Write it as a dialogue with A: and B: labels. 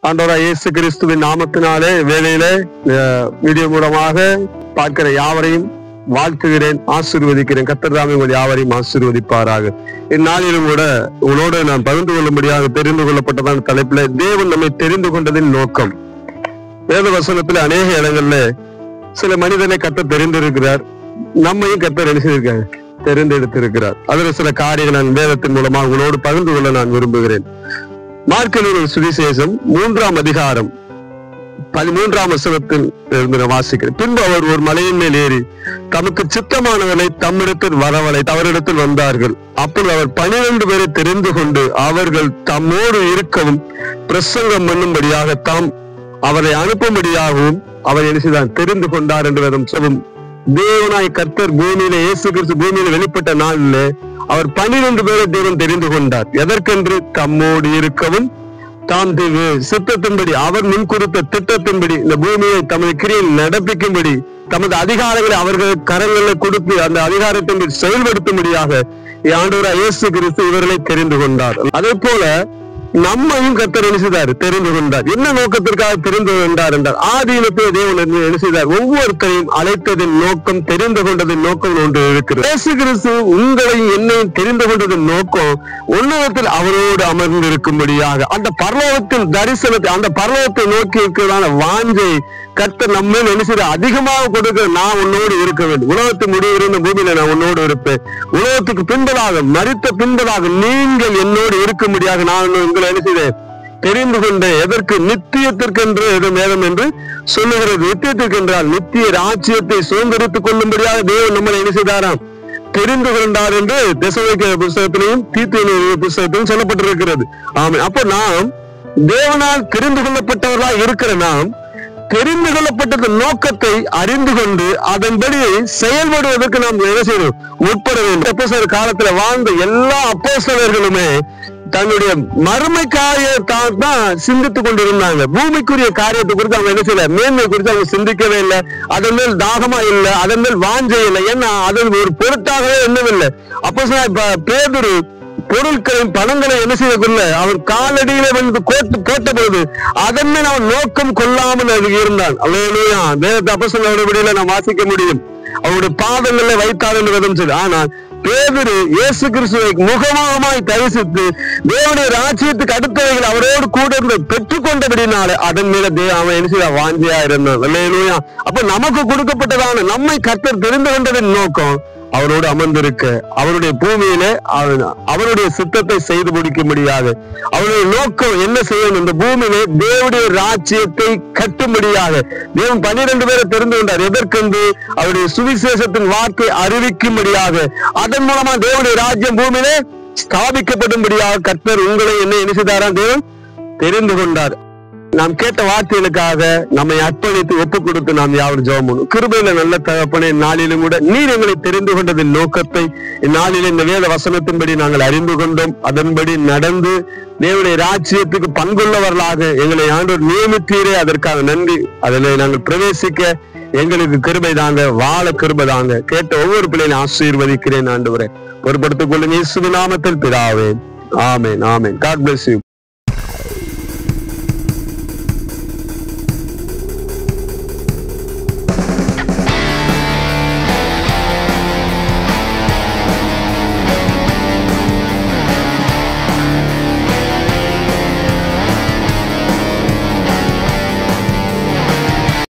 A: ஆண்டவராகிய இயேசு கிறிஸ்துவின் நாமத்தினாலே வேளையிலே வீடியோ மூலமாக பார்க்கிற யாவரையும் வாழ்த்துகிறேன், ஆசீர்வதிக்கிறேன். கர்த்தர் தாமே உங்கள் யாவரையும் ஆசீர்வதிப்பாராக. இந்நாளிலும் கூட உங்களோடு நான் பகிர்ந்து கொள்ளும்படியாக தெரிந்து கொள்ளப்பட்டதான தலைப்பில தேவன் நம்மை தெரிந்து கொண்டதின் நோக்கம். வேத வசனத்துல அநேக இடங்கள்ல சில மனிதனை கர்த்தர் தெரிந்திருக்கிறார், நம்மையும் கர்த்தர் நினைச்சிருக்காங்க, தெரிந்தெடுத்திருக்கிறார். அதுல சில காரியங்கள் நான் வேதத்தின் மூலமாக உங்களோடு பகிர்ந்து கொள்ள நான் விரும்புகிறேன். மார்க்கு சுவிசேஷம் 3ஆம் அதிகாரம் 13ஆம் வசனத்தில் இருந்து வாசிக்கிறேன். பின்பு அவர் ஒரு மலையின் மேல் ஏறி தமக்கு சித்தமானவர்களை தம்மிடத்தில் வரவழைத்து அவரிடத்தில் வந்தார்கள். அப்பொழுது அவர் 12 பேரை தெரிந்து கொண்டு அவர்கள் தம்மோடு இருக்கவும் பிரசங்கம் பண்ணும்படியாக தாம் அவரை அனுப்பும்படியாகவும் அவர் என்ன தெரிந்து கொண்டார் என்று வேதம் சொல்லும். தேவனாய் கர்த்தர் பூமியில இயேசு கிறிஸ்து பூமியில வெளிப்பட்ட நாளிலே அவர் 12 பேரை தேவன் தெரிந்து கொண்டார். எதற்கென்று? தம்மோடு இருக்கவும் தாம் சித்தத்தின்படி அவர் முன்குறித்த திட்டத்தின்படி இந்த பூமியை தமது கிரியில் நடப்பிக்கும்படி தமது அதிகாரங்களை அவர்கள் கரங்களில் கொடுத்து அந்த அதிகாரத்தின்படி செயல்படுத்தும்படியாக ஆண்டவராகிய இயேசு கிறிஸ்து இவர்களை தெரிந்து கொண்டார். அதே போல நம்மையும் கர்த்தர் என்ன செய்தார்? தெரிந்து கொண்டார். என்ன நோக்கத்திற்காக தெரிந்து கொண்டார் என்றார், ஆதியிலே தேவன் என்ன செய்தார்? ஒவ்வொருத்தரையும் அழைத்ததின் நோக்கம், தெரிந்து கொண்டதின் நோக்கம் ஒன்று இருக்கிறது. இயேசு கிறிஸ்து உங்களையும் என்னையும் தெரிந்து கொண்டதின் நோக்கம் உன்னதத்தில் அவரோடு அமர்ந்து இருக்கும்படியாக அந்த பரலோகத்தின் தரிசனத்தை, அந்த பரலோகத்தை நோக்கி இருக்கிறதான வாஞ்சை கர்த்தர் நம்ம என்ன செய்ய அதிகமாக கொடுக்க. நான் உன்னோடு இருக்க வேண்டும், உலகத்து முடிவிருந்த பூமியில நான் உன்னோடு இருப்பேன், உலகத்துக்கு பின்பதாக மரித்த பின்பதாக நீங்கள் என்னோடு இருக்கும்படியாக நான் உங்களை என்ன செய்தேன்? தெரிந்து கொண்டேன். எதற்கு? நித்தியத்திற்கென்று வேதம் என்று சொல்லுகிறது. நித்தியத்திற்கு என்றால் நித்திய ராஜ்யத்தை சுதந்திரித்துக் கொள்ளும்படியாக தேவன் நம்மளை என்ன செய்தாராம்? தெரிந்து கொண்டார் என்று தெசலோனிக்கேயர் புத்தகத்திலையும் தீத்து புத்தகத்திலும் சொல்லப்பட்டிருக்கிறது. ஆமா, அப்ப நாம் தேவனால் தெரிந்து கொள்ளப்பட்டவர்களாக இருக்கிற நாம் தெரிந்து கொள்ளப்பட்ட நோக்கத்தை அறிந்து கொண்டு அதன்படி செயல்படுவதற்கு நாம் என்ன செய்யணும்? முற்பட வேண்டும். அப்போஸ்தலர் காலத்துல வாழ்ந்த எல்லா அப்போஸ்தலர்களுமே தன்னுடைய மறுமை காரியத்தான் தான் சிந்தித்துக் கொண்டிருந்தாங்க. பூமிக்குரிய காரியத்தை குறித்து அவங்க என்ன செய்யல, மேன்மை குறித்து அவங்க சிந்திக்கவே இல்லை, அதன் மேல் தாகமா இல்லை, அதன் மேல் வாஞ்சை இல்லை. ஏன்னா அதன் ஒரு பொருட்டாகவே எண்ணவில்லை. அப்போஸ்தலர் பேதுரு பொருட்களையும் பணங்களை என்ன செய்யக்குள்ள அவன் காலடியில வந்து போட்ட பொழுது அதன் மேல் அவன் நோக்கம் கொள்ளாமல் இருந்தான். அல்லேலூயா. வேதத்தை அப்போஸ்தலர்களுடைய நாம் வாசிக்க முடியும். அவருடைய பாதங்களை வைத்தார் என்று வேதம் சொல்லி. ஆனால் பேதுரு இயேசு கிறிஸ்துவை முகமுகமாய் தரிசித்து தேவனுடைய ராஜ்யத்துக்கு அடுத்தவைகள் அவரோடு கூட இருந்து பெற்றுக்கொண்டபடினால அதன் மேல அவன் என்ன செய்ய வாஞ்சியா இருந்தான். அல்லேலூயா. அப்ப நமக்கு கொடுக்கப்பட்டதான நம்மை கர்த்தர் தெரிந்து கொண்டதின் நோக்கம் அவரோடு அமர்ந்திருக்க, அவருடைய பூமியிலே அவருடைய சித்தத்தை செய்து முடிக்கும்படியாக. அவருடைய நோக்கம் என்ன செய்யணும்? இந்த பூமியிலே தேவனுடைய ராஜ்யத்தை கட்டும்படியாக தேவன் 12 பேரை தெரிந்து கொண்டார். எதற்கென்று? அவருடைய சுவிசேஷத்தின் வார்த்தை அறிவிக்கும்படியாக. அதன் மூலமா தேவனுடைய ராஜ்யம் பூமியிலே ஸ்தாபிக்கப்படும்படியாக கர்த்தர் உங்களை என்ன செய்தாரா? தேவன் தெரிந்து கொண்டார். நாம் கேட்ட வார்த்தைகளுக்காக நம்மை அர்ப்பணித்து ஒப்புக் கொடுத்து நாம் யாரும் ஜெபம் பண்ணுவோம். கிருபையில நல்ல தகப்பனே, நாளிலும் கூட நீர் எங்களை தெரிந்து கொண்டதின் நோக்கத்தை இந்நாளில் இந்த வேத வசனத்தின்படி நாங்கள் அறிந்து கொண்டோம். அதன்படி நடந்து தேவனுடைய ராஜ்யத்துக்கு பங்குள்ளவர்களாக எங்களை ஆண்டவர் நியமித்தீரே, அதற்காக நன்றி. அதில் நாங்கள் பிரவேசிக்க எங்களுக்கு கிருபை தாங்க, வாழ கிருபை தாங்க. கேட்ட ஒவ்வொரு பிள்ளையும் ஆசீர்வதிக்கிறேன் ஆண்டவரே. பொறுப்படுத்திக் கொள்ளுங்க இயேசுவின் நாமத்தில் பிதாவே. ஆமென், ஆமென். God bless you.